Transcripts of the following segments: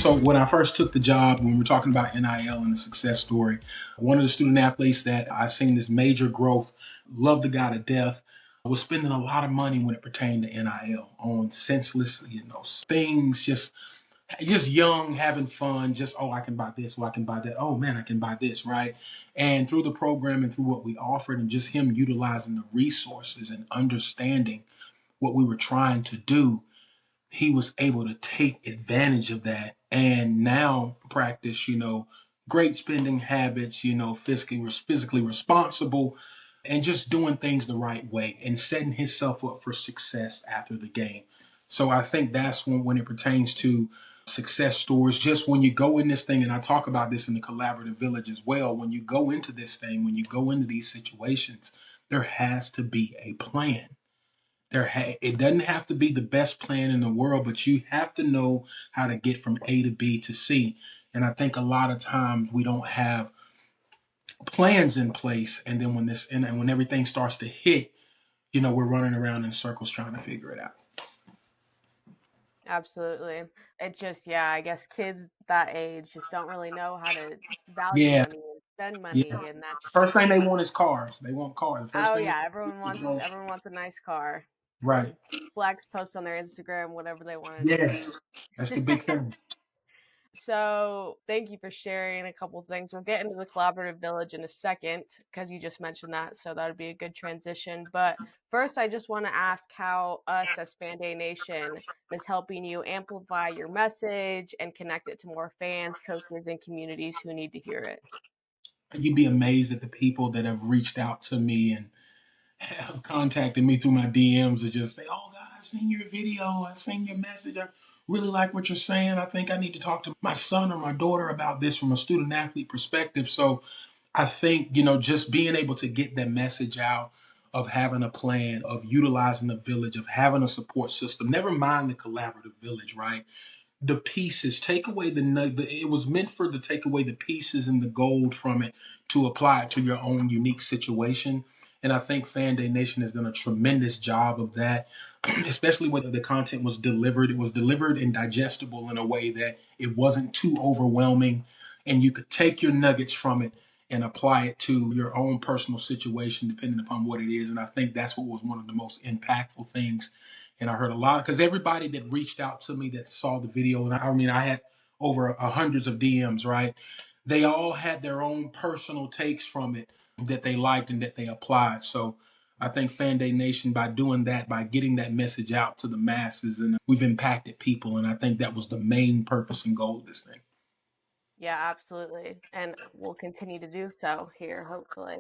So when I first took the job, when we're talking about NIL and the success story, one of the student athletes that I seen this major growth, loved the guy to death, was spending a lot of money when it pertained to NIL on senseless, things, just young, having fun, just, oh, I can buy this, oh, I can buy that, oh man, I can buy this, right? And through the program and through what we offered and just him utilizing the resources and understanding what we were trying to do, he was able to take advantage of that and now practice, great spending habits, physically responsible and just doing things the right way and setting himself up for success after the game. So I think that's when it pertains to success stories, just when you go in this thing, and I talk about this in the collaborative village as well, when you go into this thing, when you go into these situations, there has to be a plan. It doesn't have to be the best plan in the world, but you have to know how to get from A to B to C. And I think a lot of times we don't have plans in place, and then when everything starts to hit, we're running around in circles trying to figure it out. Absolutely. It just, yeah, I guess kids that age just don't really know how to value Yeah, money and spend yeah. money, and that's First thing just, they want is cars. They want cars. The first oh thing yeah, is go everyone wants a nice car right. to flex, post on their Instagram, whatever they want to Yes, that's the do. big thing. So thank you for sharing a couple things. We'll get into the collaborative village in a second because you just mentioned that, so that would be a good transition. But first, I just want to ask how us as Fan Day Nation is helping you amplify your message and connect it to more fans, coaches, and communities who need to hear it. You'd be amazed at the people that have reached out to me and have contacted me through my DMs and just say, "Oh God, I seen your video, I seen your message. I really like what you're saying. I think I need to talk to my son or my daughter about this from a student athlete perspective." So I think, just being able to get that message out of having a plan, of utilizing the village, of having a support system, never mind the collaborative village, right? The pieces, take away it was meant for to take away the pieces and the gold from it to apply it to your own unique situation. And I think Fan Day Nation has done a tremendous job of that, especially when the content was delivered. It was delivered and digestible in a way that it wasn't too overwhelming, and you could take your nuggets from it and apply it to your own personal situation, depending upon what it is. And I think that's what was one of the most impactful things. And I heard a lot because everybody that reached out to me that saw the video, and I mean, I had over hundreds of DMs, right? They all had their own personal takes from it that they liked and that they applied. So I think Fan Day Nation, by doing that, by getting that message out to the masses, and we've impacted people. And I think that was the main purpose and goal of this thing. Yeah, absolutely. And we'll continue to do so here, hopefully.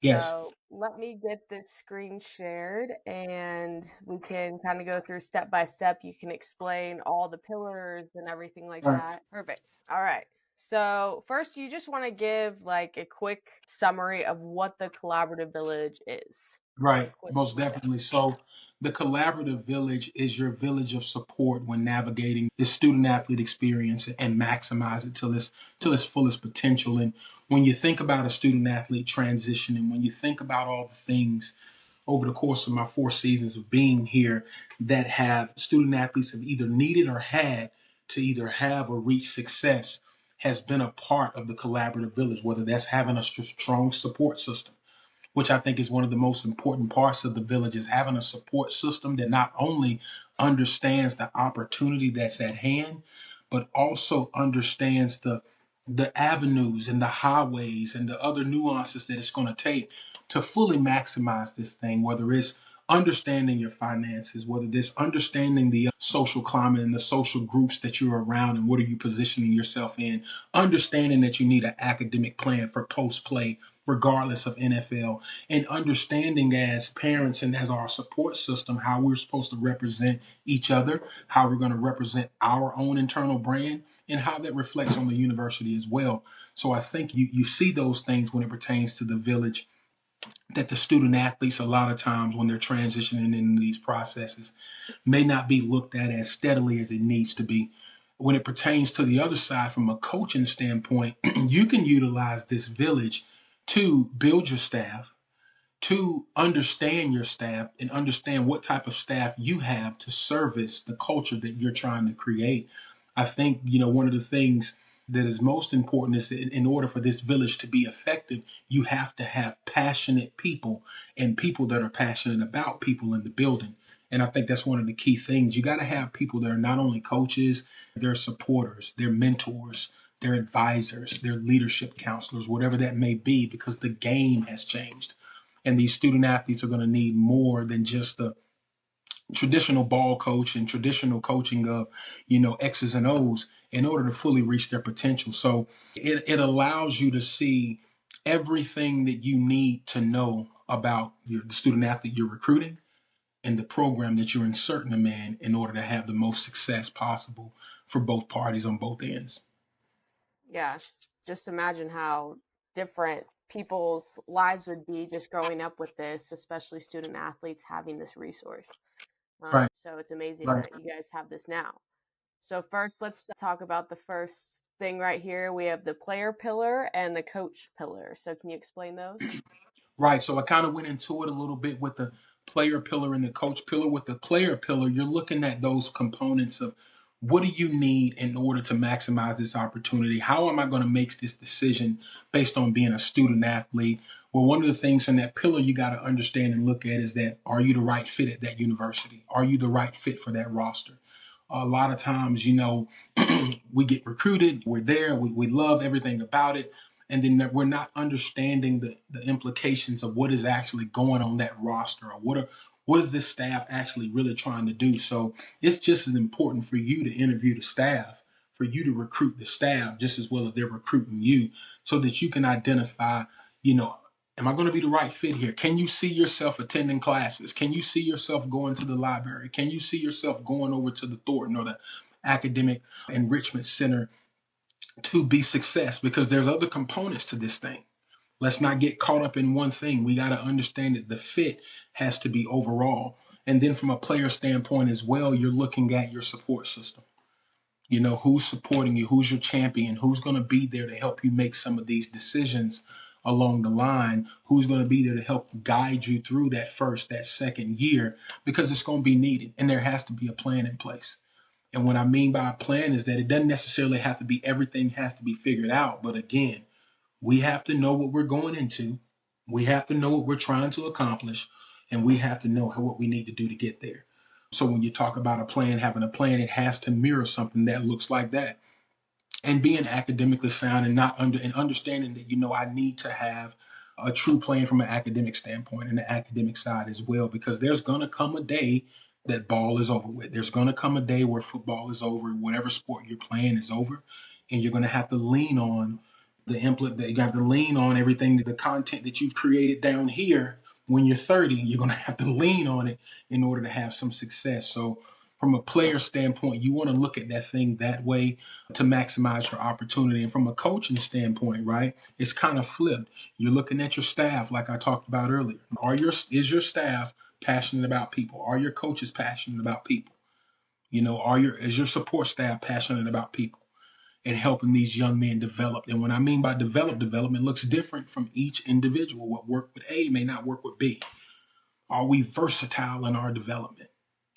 Yes. So let me get this screen shared and we can kind of go through step by step. You can explain all the pillars and everything like Right. that. Perfect. All right. So first, you just want to give like a quick summary of what the collaborative village is. Just a Right, quick most rundown. definitely. So, the collaborative village is your village of support when navigating the student athlete experience and maximize it till its fullest potential. And when you think about a student athlete transition, and when you think about all the things over the course of my 4 seasons of being here that have student athletes have either needed or had to either have or reach success, has been a part of the collaborative village, whether that's having a strong support system, which I think is one of the most important parts of the village, is having a support system that not only understands the opportunity that's at hand, but also understands the avenues and the highways and the other nuances that it's going to take to fully maximize this thing, whether it's understanding your finances, whether it's understanding the social climate and the social groups that you're around and what are you positioning yourself in, understanding that you need an academic plan for post play regardless of NFL, and understanding as parents and as our support system how we're supposed to represent each other, how we're going to represent our own internal brand, and how that reflects on the university as well. So I think you see those things when it pertains to the village, that the student athletes a lot of times when they're transitioning into these processes may not be looked at as steadily as it needs to be. When it pertains to the other side, from a coaching standpoint, you can utilize this village to build your staff, to understand your staff and understand what type of staff you have to service the culture that you're trying to create. I think, one of the things that is most important is that in order for this village to be effective, you have to have passionate people and people that are passionate about people in the building. And I think that's one of the key things. You got to have people that are not only coaches, they're supporters, they're mentors, they're advisors, they're leadership counselors, whatever that may be, because the game has changed. And these student athletes are going to need more than just the traditional ball coach and traditional coaching of, X's and O's in order to fully reach their potential. So it allows you to see everything that you need to know about the student athlete you're recruiting and the program that you're inserting them in order to have the most success possible for both parties on both ends. Yeah, just imagine how different people's lives would be just growing up with this, especially student athletes having this resource. Right. So it's amazing Right. that you guys have this now. So first, let's talk about the first thing right here. We have the player pillar and the coach pillar. So can you explain those? Right. So I kind of went into it a little bit with the player pillar and the coach pillar. With the player pillar, you're looking at those components of what do you need in order to maximize this opportunity? How am I going to make this decision based on being a student athlete? Well, one of the things in that pillar you got to understand and look at is that are you the right fit at that university? Are you the right fit for that roster? A lot of times, we get recruited, we're there, we love everything about it, and then we're not understanding the implications of what is actually going on that roster, or what is this staff actually really trying to do. So it's just as important for you to interview the staff, for you to recruit the staff just as well as they're recruiting you, so that you can identify, you know, am I going to be the right fit here? Can you see yourself attending classes? Can you see yourself going to the library? Can you see yourself going over to the Thornton or the academic enrichment center to be success? Because there's other components to this thing. Let's not get caught up in one thing. We got to understand that the fit has to be overall. And then from a player standpoint as well, you're looking at your support system. Who's supporting you, who's your champion, who's going to be there to help you make some of these decisions along the line, who's going to be there to help guide you through that second year, because it's going to be needed. And there has to be a plan in place. And what I mean by a plan is that it doesn't necessarily have to be everything has to be figured out. But again, we have to know what we're going into. We have to know what we're trying to accomplish. And we have to know what we need to do to get there. So when you talk about a plan, having a plan, it has to mirror something that looks like that. And being academically sound and not understanding that, I need to have a true plan from an academic standpoint and the academic side as well, because there's going to come a day that ball is over with. There's going to come a day where football is over, whatever sport you're playing is over, and you're going to have to lean on that you got to lean on everything, the content that you've created down here. When you're 30, you're going to have to lean on it in order to have some success. So from a player standpoint, you want to look at that thing that way to maximize your opportunity. And from a coaching standpoint, right, it's kind of flipped. You're looking at your staff, like I talked about earlier. Is your staff passionate about people? Are your coaches passionate about people? Is your support staff passionate about people and helping these young men develop? And what I mean by development looks different from each individual. What worked with A may not work with B. Are we versatile in our development?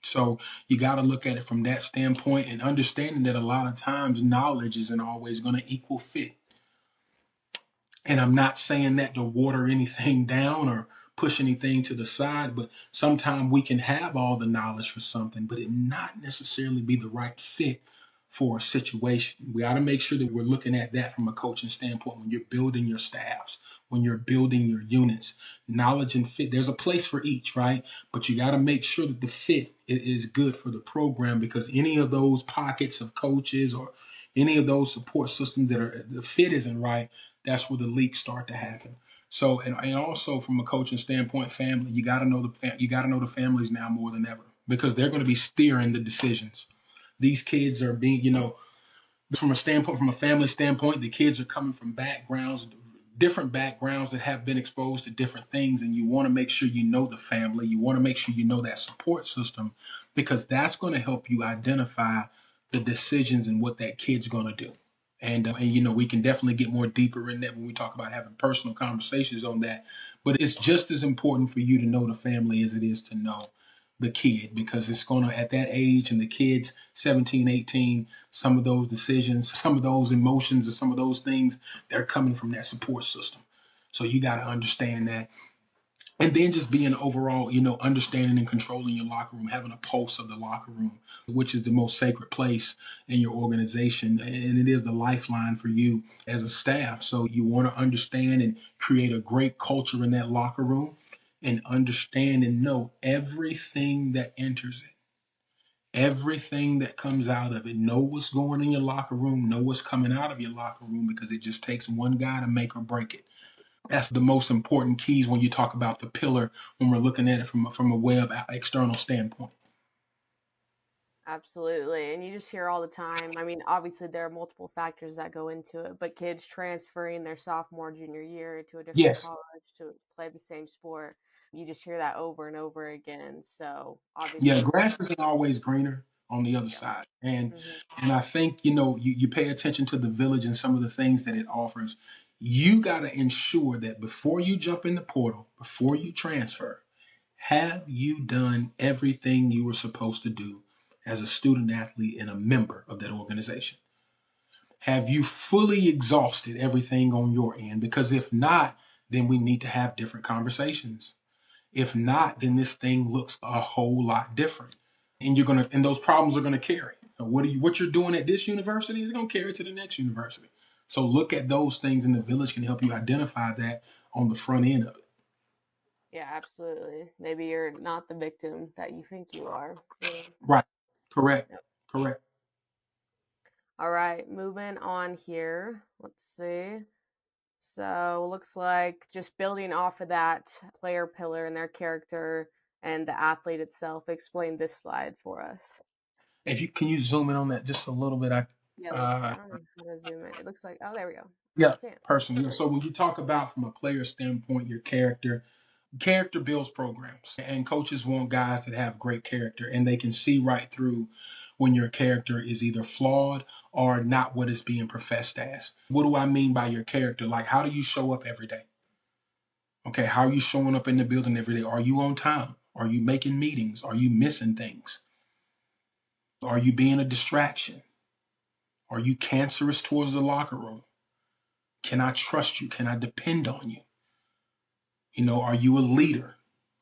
So you got to look at it from that standpoint and understanding that a lot of times knowledge isn't always going to equal fit. And I'm not saying that to water anything down or push anything to the side, but sometimes we can have all the knowledge for something, but it not necessarily be the right fit for a situation. We got to make sure that we're looking at that from a coaching standpoint when you're building your staffs, when you're building your units. Knowledge and fit, there's a place for each, right? But you got to make sure that the fit is good for the program, because any of those pockets of coaches or any of those support systems that are the fit isn't right, that's where the leaks start to happen. So, and also from a coaching standpoint, family, you got to know you got to know the families now more than ever, because they're going to be steering the decisions. These kids are being, from a family standpoint, the kids are coming from different backgrounds that have been exposed to different things, and you want to make sure you know the family. You want to make sure you know that support system, because that's going to help you identify the decisions and what that kid's going to do. And we can definitely get more deeper in that when we talk about having personal conversations on that. But it's just as important for you to know the family as it is to know the kid, because it's going to, at that age, and the kids 17, 18, some of those decisions, some of those emotions, or some of those things, they're coming from that support system. So you got to understand that. And then just being overall, understanding and controlling your locker room, having a pulse of the locker room, which is the most sacred place in your organization. And it is the lifeline for you as a staff. So you want to understand and create a great culture in that locker room, and understand and know everything that enters it, everything that comes out of it. Know what's going in your locker room, know what's coming out of your locker room, because it just takes one guy to make or break it. That's the most important keys when you talk about the pillar, when we're looking at it from a web external standpoint. Absolutely. And you just hear all the time. I mean, obviously, there are multiple factors that go into it, but kids transferring their sophomore, junior year to a different Yes. college to play the same sport, you just hear that over and over again. So, Yeah, obviously, grass isn't always greener on the other yeah. side. And Hmm. and I think, you pay attention to the village and some of the things that it offers. You got to ensure that before you jump in the portal, before you transfer, have you done everything you were supposed to do as a student athlete and a member of that organization? Have you fully exhausted everything on your end? Because if not, then we need to have different conversations. If not, then this thing looks a whole lot different. And those problems are gonna carry. So what you're doing at this university is gonna carry to the next university. So look at those things, and the village can help you identify that on the front end of it. Yeah, absolutely. Maybe you're not the victim that you think you are. Yeah. Right. Correct. Yep. Correct. All right, moving on here. Let's see. So, looks like just building off of that player pillar and their character and the athlete itself. Explain this slide for us. If you can, you zoom in on that just a little bit. Yeah, let's see. Uh I don't know how to zoom in. It looks like, oh, there we go. yeah, I can't. personally. Perfect. So when you talk about from a player standpoint, your character builds programs, and coaches want guys that have great character, and they can see right through when your character is either flawed or not what is being professed as. What do I mean by your character? Like, how do you show up every day? Okay, how are you showing up in the building every day? Are you on time? Are you making meetings? Are you missing things? Are you being a distraction? Are you cancerous towards the locker room? Can I trust you? Can I depend on you? Are you a leader?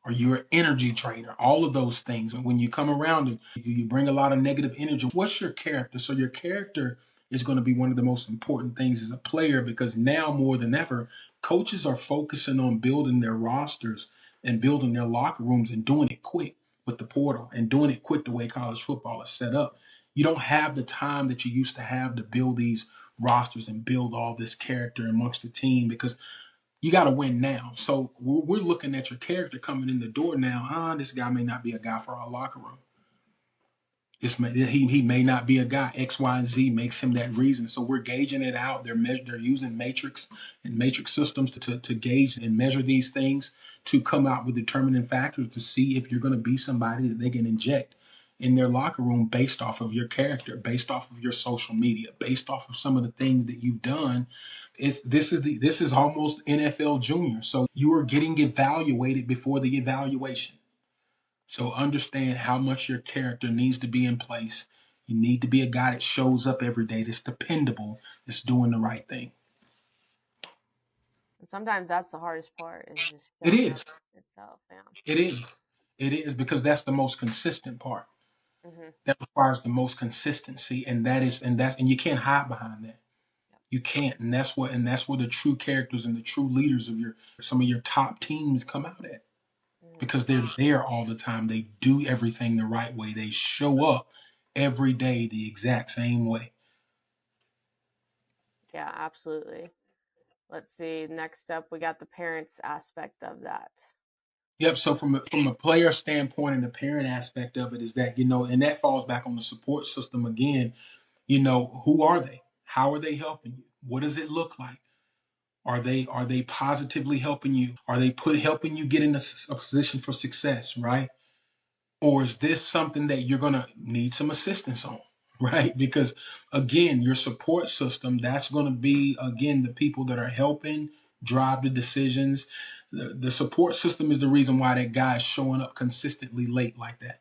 Are you an energy trainer? All of those things. And when you come around it, you bring a lot of negative energy. What's your character? So your character is going to be one of the most important things as a player, because now more than ever, coaches are focusing on building their rosters and building their locker rooms and doing it quick with the portal and doing it quick the way college football is set up. You don't have the time that you used to have to build these rosters and build all this character amongst the team, because you got to win now. So we're looking at your character coming in the door now. This guy may not be a guy for our locker room. He may not be a guy. X, Y, and Z makes him that reason. So we're gauging it out. They're using matrix and matrix systems to gauge and measure these things, to come out with determining factors to see if you're going to be somebody that they can inject in their locker room based off of your character, based off of your social media, based off of some of the things that you've done. This is almost NFL junior. So you are getting evaluated before the evaluation. So understand how much your character needs to be in place. You need to be a guy that shows up every day, that's dependable, that's doing the right thing. And sometimes that's the hardest part is just It showing up is. itself. Yeah. It is. It is, because that's the most consistent part. Hmm. That requires the most consistency, and you can't hide behind that. Yep. You can't, and that's where the true characters and the true leaders of your some of your top teams come out at, Hmm. because they're there all the time. They do everything the right way. They show up every day the exact same way. Yeah, absolutely. Let's see. Next up, we got the parents aspect of that. Yep. So from a player standpoint and the parent aspect of it is that, and that falls back on the support system again. Who are they? How are they helping you? What does it look like? Are they positively helping you? Are they helping you get in a position for success, right? Or is this something that you're gonna need some assistance on, right? Because again, your support system, that's gonna be again the people that are helping drive the decisions. The support system is the reason why that guy is showing up consistently late like that.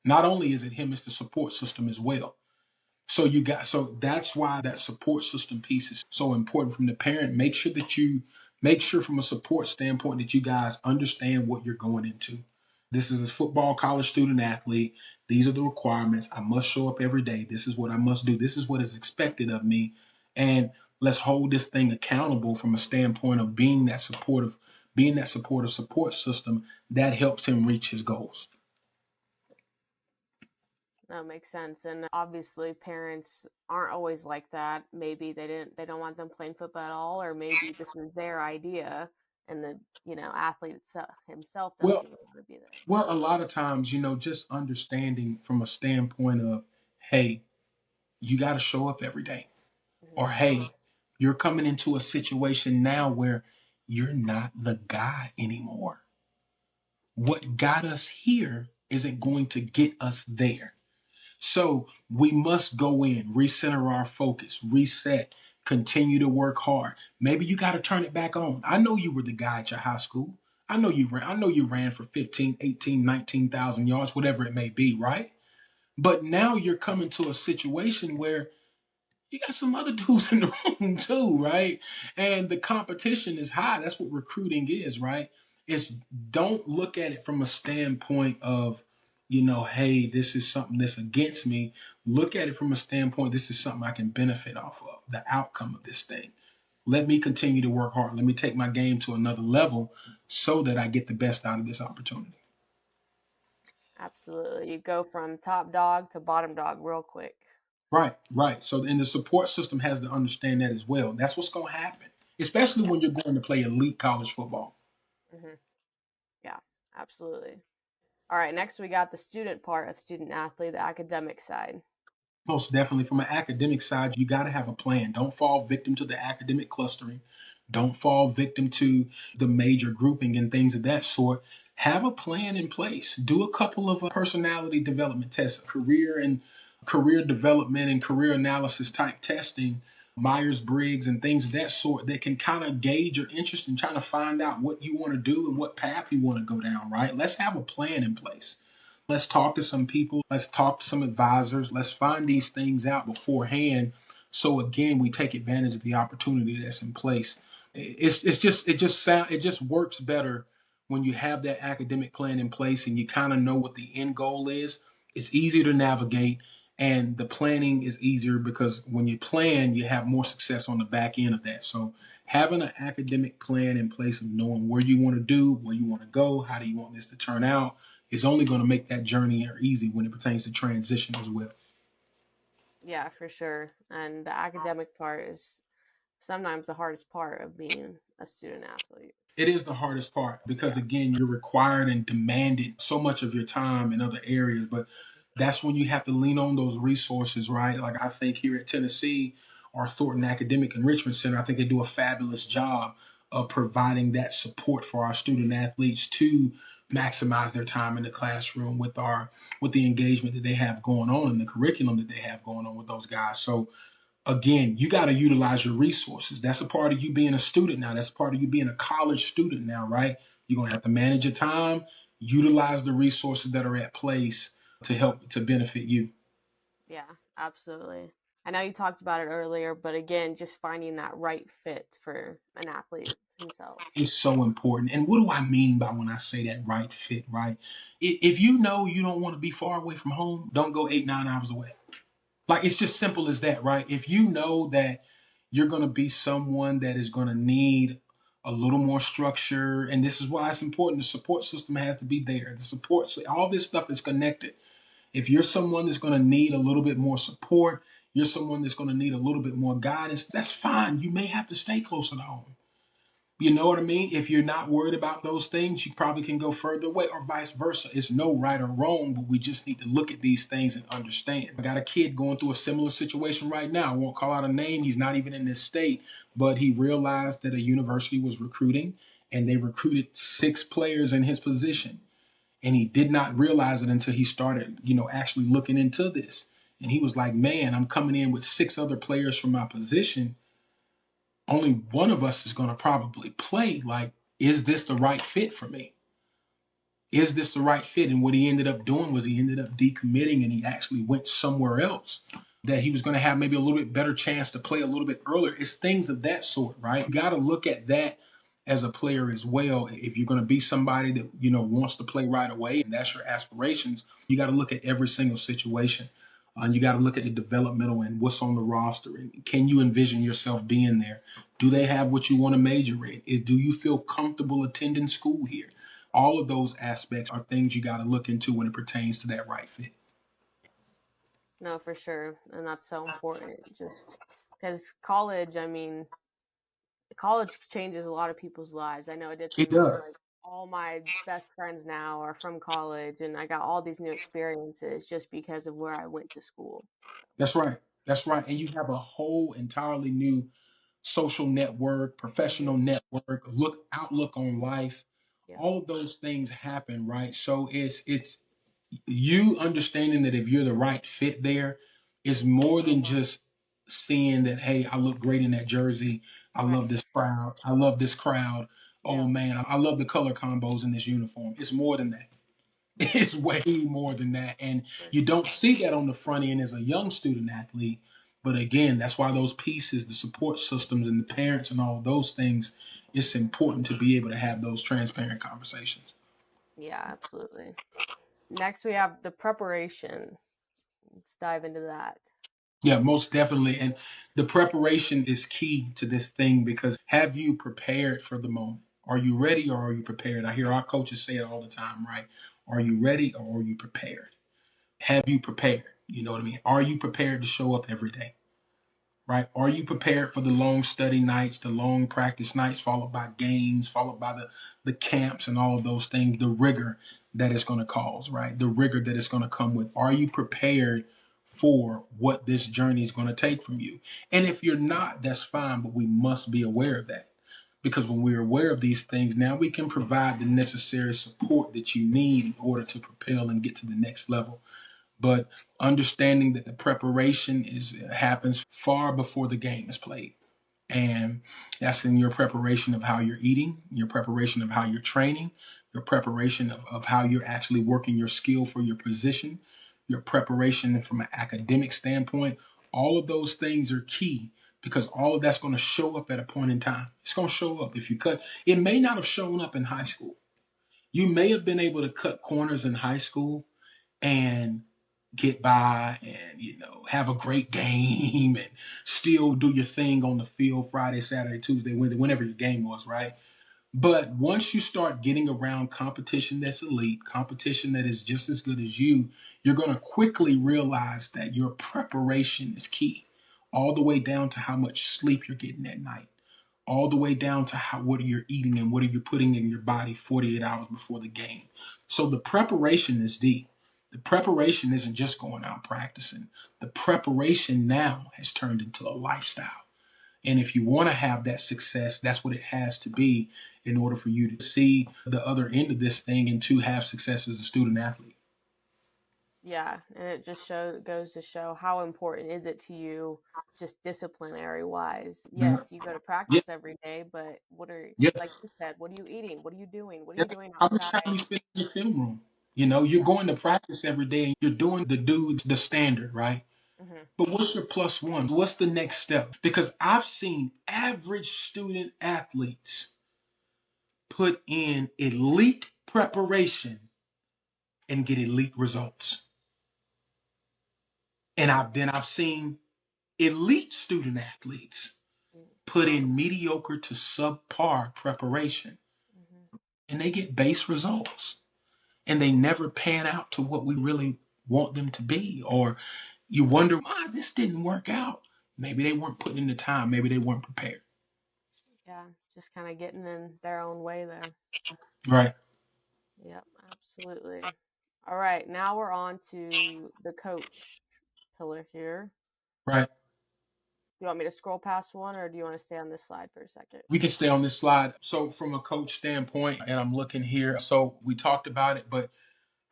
Not only is it him, it's the support system as well. So that's why that support system piece is so important from the parent. Make sure from a support standpoint that you guys understand what you're going into. This is a football college student athlete. These are the requirements. I must show up every day. This is what I must do. This is what is expected of me. And let's hold this thing accountable from a standpoint of being that supportive support system that helps him reach his goals. That makes sense. And obviously parents aren't always like that. Maybe they don't want them playing football at all, or maybe this was their idea and the, athlete itself, himself doesn't Well, even want to be there. Well, a lot of times, just understanding from a standpoint of, hey, you got to show up every day. Hmm. Or, hey, you're coming into a situation now where you're not the guy anymore. What got us here isn't going to get us there. So we must go in, recenter our focus, reset, continue to work hard. Maybe you got to turn it back on. I know you were the guy at your high school. I know you ran for 15, 18, 19,000 yards, whatever it may be, right? But now you're coming to a situation where you got some other dudes in the room too, right? And the competition is high. That's what recruiting is, right? It's Don't look at it from a standpoint of, hey, this is something that's against me. Look at it from a standpoint, this is something I can benefit off of, the outcome of this thing. Let me continue to work hard. Let me take my game to another level so that I get the best out of this opportunity. Absolutely. You go from top dog to bottom dog real quick. Right, right. So, and the support system has to understand that as well. That's what's going to happen, especially Yeah. when you're going to play elite college football. Hmm. Yeah, absolutely. All right, next we got the student part of student athlete, the academic side. Most definitely, from an academic side, you got to have a plan. Don't fall victim to the academic clustering. Don't fall victim to the major grouping and things of that sort. Have a plan in place. Do a couple of personality development tests, career development and career analysis type testing, Myers Briggs and things of that sort that can kind of gauge your interest in trying to find out what you want to do and what path you want to go down, right? Let's have a plan in place. Let's talk to some people. Let's talk to some advisors. Let's find these things out beforehand. So again, we take advantage of the opportunity that's in place. It just works better when you have that academic plan in place and you kind of know what the end goal is. It's easier to navigate, and the planning is easier because when you plan, you have more success on the back end of that. So having an academic plan in place of knowing where you want to do, where you want to go, how do you want this to turn out, is only going to make that journey easy when it pertains to transition as well. Yeah, for sure. And the academic part is sometimes the hardest part of being a student athlete. It is the hardest part because Yeah. again, you're required and demanded so much of your time in other areas, but that's when you have to lean on those resources, right? Like I think here at Tennessee, our Thornton Academic Enrichment Center, I think they do a fabulous job of providing that support for our student athletes to maximize their time in the classroom with the engagement that they have going on and the curriculum that they have going on with those guys. So again, you got to utilize your resources. That's a part of you being a student now. That's a part of you being a college student now, right? You're going to have to manage your time, utilize the resources that are at place to help to benefit you. Yeah, absolutely. I know you talked about it earlier, but again, just finding that right fit for an athlete himself. It's so important. And what do I mean by when I say that right fit, right? If you know you don't want to be far away from home, don't go 8, 9 hours away. Like it's just simple as that, right? If you know that you're going to be someone that is going to need a little more structure, and this is why it's important. The support system has to be there. The support, so all this stuff is connected. If you're someone that's going to need a little bit more support, you're someone that's going to need a little bit more guidance. That's fine. You may have to stay closer to home. You know what I mean? If you're not worried about those things, you probably can go further away or vice versa. It's no right or wrong, but we just need to look at these things and understand. I got a kid going through a similar situation right now. I won't call out a name. He's not even in this state, but he realized that a university was recruiting and they recruited 6 players in his position. And he did not realize it until he started, actually looking into this. And he was like, man, I'm coming in with 6 other players from my position. Only one of us is going to probably play. Like, Is this the right fit for me? Is this the right fit? And what he ended up doing was he ended up decommitting, and he actually went somewhere else that he was going to have maybe a little bit better chance to play a little bit earlier. It's things of that sort, right? You got to look at that as a player as well. If you're going to be somebody that, wants to play right away and that's your aspirations, you got to look at every single situation. And you got to look at the developmental and what's on the roster. And can you envision yourself being there? Do they have what you want to major in? Do you feel comfortable attending school here? All of those aspects are things you got to look into when it pertains to that right fit. No, for sure. And that's so important. Just because college, I mean, college changes a lot of people's lives. I know it did for It me. does. Like, all my best friends now are from college, and I got all these new experiences just because of where I went to school. So, That's right. That's right. And you have a whole entirely new social network, professional hmm network, outlook on life. yeah, All of those things happen, right? So it's you understanding that if you're the right fit there, is more than just seeing that, hey, I look great in that jersey. I right. love this crowd. I love this crowd. Oh Yeah, man, I love the color combos in this uniform. It's more than that. It's way more than that. And for you don't sure. see that on the front end as a young student athlete. But again, that's why those pieces, the support systems and the parents and all of those things, it's important to be able to have those transparent conversations. Yeah, absolutely. Next, we have the preparation. Let's dive into that. Yeah, most definitely. And the preparation is key to this thing because have you prepared for the moment? Are you ready or are you prepared? I hear our coaches say it all the time, right? Are you ready or are you prepared? Have you prepared? You know what I mean? Are you prepared to show up every day? Right? Are you prepared for the long study nights, the long practice nights, followed by games, followed by the camps and all of those things, the rigor that it's going to cause, right? The rigor that it's going to come with. Are you prepared for what this journey is going to take from you? And if you're not, that's fine, but we must be aware of that. Because when we're aware of these things, now we can provide the necessary support that you need in order to propel and get to the next level. But understanding that the preparation is happens far before the game is played. And that's in your preparation of how you're eating, your preparation of how you're training, your preparation of how you're actually working your skill for your position, your preparation from an academic standpoint. All of those things are key because all of that's going to show up at a point in time. It's going to show up if you cut. It may not have shown up in high school. You may have been able to cut corners in high school and get by and have a great game and still do your thing on the field Friday, Saturday, Tuesday, Wednesday, whenever your game was, right? But once you start getting around competition that's elite, competition that is just as good as you, you're going to quickly realize that your preparation is key, all the way down to how much sleep you're getting at night, all the way down to what you're eating and what are you putting in your body 48 hours before the game. So the preparation is deep. The preparation isn't just going out practicing. The preparation now has turned into a lifestyle. And if you want to have that success, that's what it has to be in order for you to see the other end of this thing and to have success as a student athlete. Yeah, and it just goes to show how important is it to you, just disciplinary wise. Mhm. Yes, you go to Yeah, practice every day, but like yes. you said, what are you eating? What are you doing? What are Yeah. you doing How much time outside? you spend in the film room? You're Yeah. going to practice every day and you're doing the dudes, the standard, right? hmm But what's your plus one? What's the next step? Because I've seen average student athletes put in elite preparation and get elite results. And I've seen elite student athletes put in mediocre to subpar preparation hmm and they get base results and they never pan out to what we really want them to be. Or you wonder why this didn't work out. Maybe they weren't putting in the time, maybe they weren't prepared. Yeah, just kind of getting in their own way there. Right, Yep, absolutely. All right, now we're on to the coach pillar here. right. Do you want me to scroll past one, or do you want to stay on this slide for a second? We can stay on this slide. So, from a coach standpoint, and I'm looking here, so we talked about it, but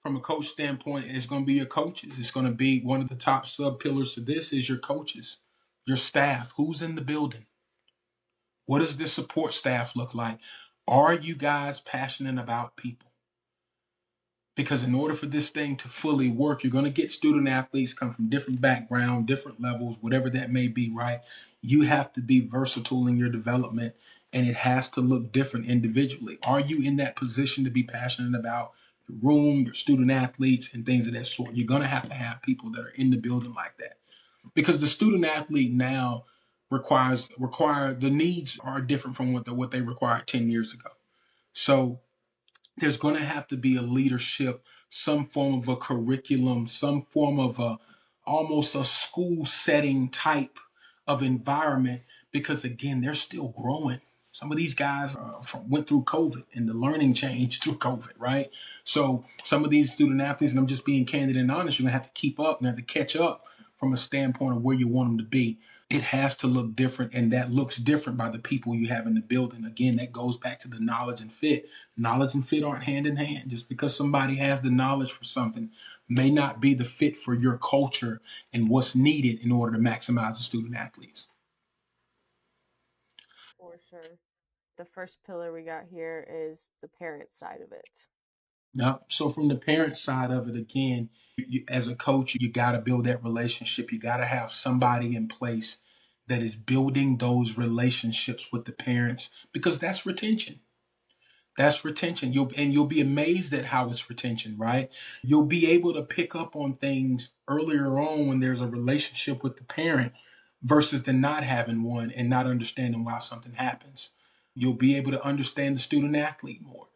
from a coach standpoint, it's going to be your coaches. It's going to be one of the top sub pillars to this is your coaches, your staff. Who's in the building? What does this support staff look like? Are you guys passionate about people? Because in order for this thing to fully work, you're going to get student athletes come from different backgrounds, different levels, whatever that may be, right? You have to be versatile in your development, and it has to look different individually. Are you in that position to be passionate about your room, your student athletes, and things of that sort? You're going to have people that are in the building like that, because the student athlete now require the needs are different from what they required 10 years ago. So there's going to have to be a leadership, some form of a curriculum, some form of a almost a school setting type of environment, because again, they're still growing. Some of these guys went through COVID and the learning changed through COVID, right? So some of these student athletes, and I'm just being candid and honest, you're gonna have to keep up and have to catch up from a standpoint of where you want them to be. It has to look different, and that looks different by the people you have in the building. Again, that goes back to the knowledge and fit. Knowledge and fit aren't hand in hand. Just because somebody has the knowledge for something may not be the fit for your culture and what's needed in order to maximize the student athletes. For sure. The first pillar we got here is the parent side of it. Now, so from the parent side of it, again, as a coach, you got to build that relationship. You got to have somebody in place that is building those relationships with the parents, because that's retention. That's retention. You'll be amazed at how it's retention, right? You'll be able to pick up on things earlier on when there's a relationship with the parent versus the not having one and not understanding why something happens. You'll be able to understand the student athlete more.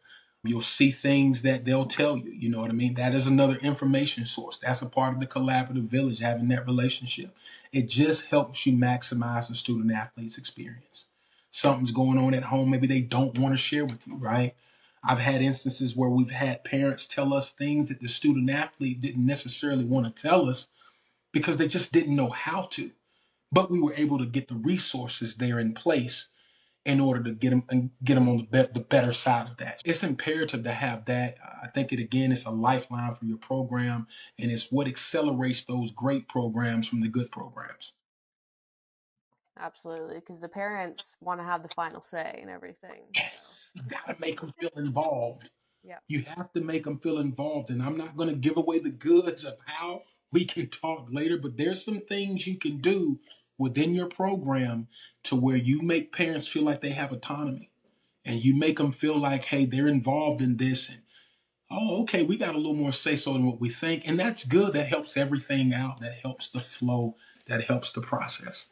You'll see things that they'll tell you. You know what I mean? That is another information source. That's a part of the collaborative village, having that relationship. It just helps you maximize the student athlete's experience. Something's going on at home, maybe they don't want to share with you, right? I've had instances where we've had parents tell us things that the student athlete didn't necessarily want to tell us because they just didn't know how to. But we were able to get the resources there in place in order to get them on the better side of that. It's imperative to have that. I think it again, it's a lifeline for your program, and it's what accelerates those great programs from the good programs. Absolutely, because the parents want to have the final say and everything. So, Yes, you got to make them feel involved. yeah, You have to make them feel involved. And I'm not going to give away the goods of how we can talk later, but there's some things you can do within your program to where you make parents feel like they have autonomy, and you make them feel like, hey, they're involved in this. And, oh, okay, we got a little more say so than what we think. And that's good. That helps everything out. That helps the flow. That helps the process.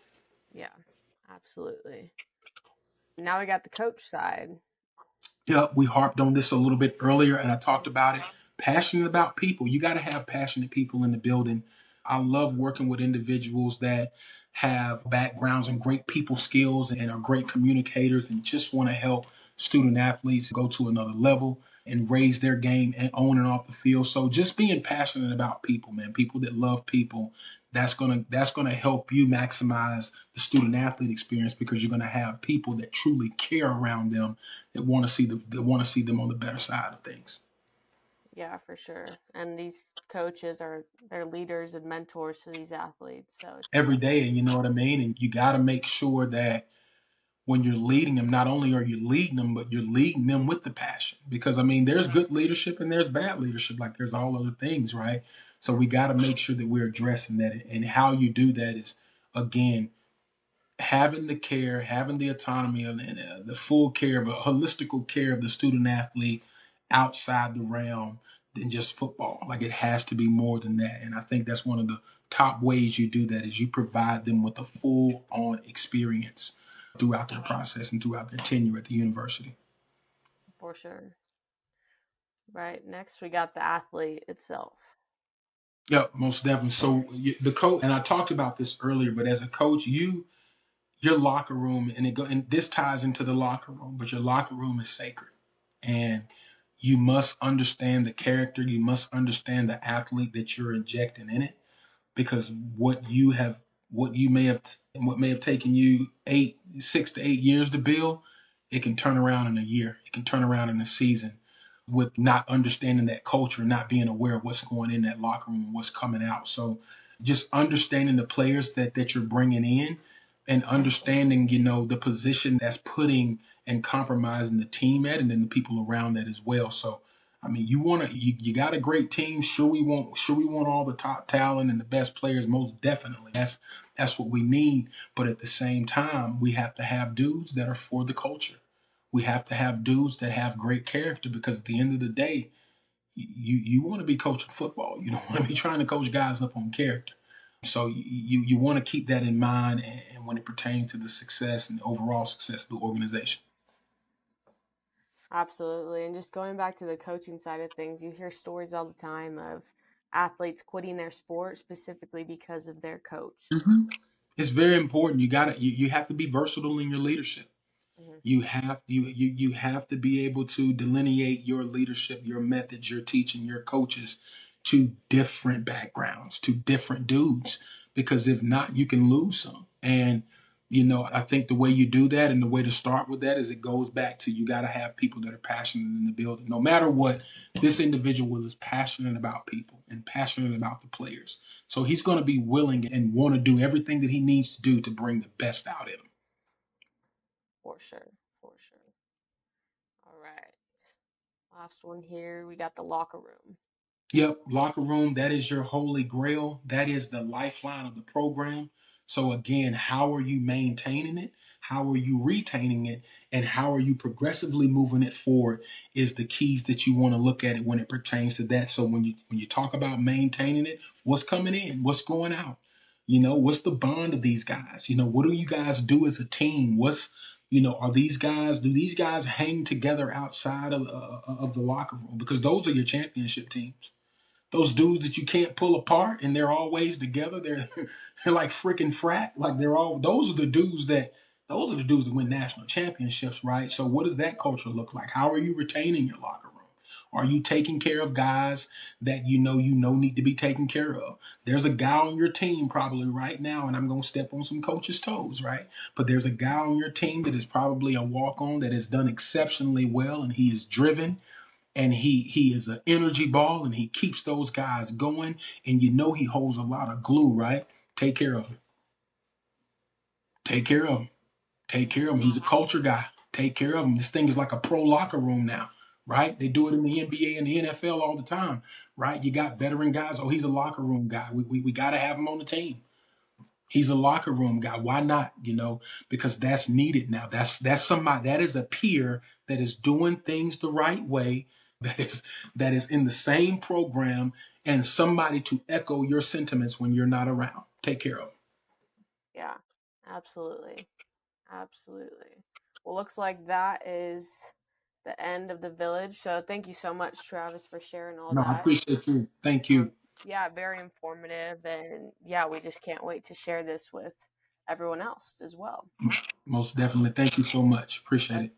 yeah, absolutely. Now we got the coach side. Yep, we harped on this a little bit earlier, and I talked about it. Passionate about people. You got to have passionate people in the building. I love working with individuals that have backgrounds and great people skills and are great communicators and just want to help student athletes go to another level and raise their game and on and off the field. So just being passionate about people, man, people that love people, that's gonna help you maximize the student athlete experience, because you're gonna have people that truly care around them, that want to see them on the better side of things. Yeah, for sure. And these coaches are they're leaders and mentors to these athletes. So Every day, and you know what I mean? And you got to make sure that when you're leading them, not only are you leading them, but you're leading them with the passion. Because I mean, there's good leadership and there's bad leadership, like there's all other things, right? So we got to make sure that we're addressing that. And how you do that is, again, having the care, having the autonomy of the full care of a holistical care of the student athlete outside the realm than just football. Like it has to be more than that. And I think that's one of the top ways you do that is you provide them with a full on experience throughout their process and throughout their tenure at the university. for sure. Right. Next we got the athlete itself. Yep, most definitely. So the coach, and I talked about this earlier, but as a coach, your locker room, and this ties into the locker room, but your locker room is sacred. And you must understand the character, you must understand the athlete that you're injecting in it, because what may have taken you 6 to 8 years to build, it can turn around in a year, it can turn around in a season, with not understanding that culture, not being aware of what's going in that locker room, what's coming out. So just understanding the players that you're bringing in, and understanding, the position that's putting and compromising the team at, and then the people around that as well. So, I mean, you got a great team. Sure we want all the top talent and the best players, most definitely. That's what we need. But at the same time, we have to have dudes that are for the culture. We have to have dudes that have great character, because at the end of the day, you want to be coaching football. You don't want to be trying to coach guys up on character. So you want to keep that in mind, and when it pertains to the success and the overall success of the organization. Absolutely. And just going back to the coaching side of things, you hear stories all the time of athletes quitting their sport specifically because of their coach. Hmm. It's very important. You have to be versatile in your leadership. Mhm. You have to be able to delineate your leadership, your methods, your teaching, your coaches to different backgrounds, to different dudes, because if not, you can lose some. And I think the way you do that, and the way to start with that, is it goes back to, you got to have people that are passionate in the building. No matter what, this individual is passionate about people and passionate about the players. So he's going to be willing and want to do everything that he needs to do to bring the best out in them. For sure. For sure. All right. Last one here. We got the locker room. Yep, locker room, that is your holy grail. That is the lifeline of the program. So, again, how are you maintaining it? How are you retaining it? And how are you progressively moving it forward is the keys that you want to look at it when it pertains to that. So when you talk about maintaining it, what's coming in? What's going out? What's the bond of these guys? What do you guys do as a team? Do these guys hang together outside of the locker room? Because those are your championship teams. Those dudes that you can't pull apart, and they're always together. They're like freaking frat. Like, those are the dudes that win national championships, right? So what does that culture look like? How are you retaining your locker room? Are you taking care of guys that you know need to be taken care of? There's a guy on your team probably right now, and I'm gonna step on some coaches' toes, right? But there's a guy on your team that is probably a walk-on that has done exceptionally well, and he is driven, and he is an energy ball, and he keeps those guys going, and he holds a lot of glue, right? Take care of him. Take care of him. Take care of him. He's a culture guy. Take care of him. This thing is like a pro locker room now, right? They do it in the NBA and the NFL all the time, right? You got veteran guys. Oh, he's a locker room guy. We got to have him on the team. He's a locker room guy. Why not? Because that's needed now. That's somebody, that is a peer that is doing things the right way, that is in the same program, and somebody to echo your sentiments when you're not around. Take care of them. Yeah, absolutely. Absolutely. Well, looks like that is the end of the village. So thank you so much, Travis, for sharing all No, I that. appreciate you. Thank Um, you. yeah, very informative. And yeah, we just can't wait to share this with everyone else as well. Most definitely. Thank you so much. Appreciate it.